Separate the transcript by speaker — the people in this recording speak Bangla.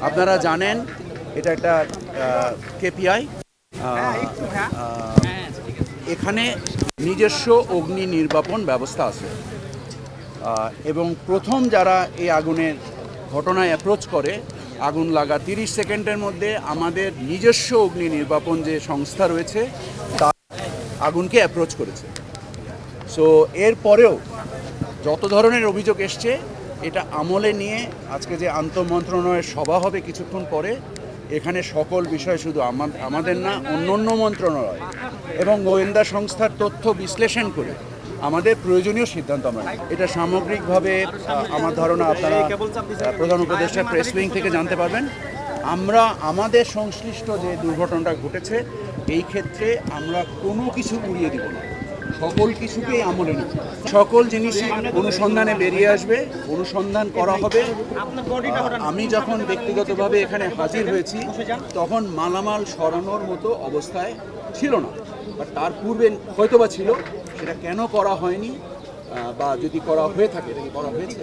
Speaker 1: আপনারা জানেন এটা একটা কেপিআই। এখানে নিজস্ব অগ্নি নির্বাপন ব্যবস্থা আছে এবং প্রথম যারা এই আগুনের ঘটনায় অ্যাপ্রোচ করে আগুন লাগা 30 সেকেন্ডের মধ্যে আমাদের নিজস্ব অগ্নি নির্বাপন যে সংস্থা রয়েছে তা আগুনকে অ্যাপ্রোচ করেছে। সো এরপরেও যত ধরনের অভিযোগ এসছে এটা আমলে নিয়ে আজকে যে আন্তঃমন্ত্রণালয়ের সভা হবে কিছুক্ষণ পরে, এখানে সকল বিষয় শুধু আমাদের না অন্য মন্ত্রণালয় এবং গোয়েন্দা সংস্থার তথ্য বিশ্লেষণ করে আমাদের প্রয়োজনীয় সিদ্ধান্ত আমরা নেব। এটা সামগ্রিকভাবে আমার ধারণা আপনারা প্রধান উপদেষ্টার প্রেস উইং থেকে জানতে পারবেন। আমরা আমাদের সংশ্লিষ্ট যে দুর্ঘটনাটা ঘটেছে এই ক্ষেত্রে আমরা কোনো কিছু উড়িয়ে দিব না, সকল কিছুকেই আমলে নেব। সকল জিনিসই অনুসন্ধানে বেরিয়ে আসবে, অনুসন্ধান করা হবে। আমি যখন ব্যক্তিগতভাবে এখানে হাজির হয়েছি তখন মালামাল সরানোর মতো অবস্থায় ছিল না, বাট তার পূর্বে হয়তোবা ছিল। সেটা কেন করা হয়নি বা যদি করা হয়ে থাকে এটা কি করা হয়েছে?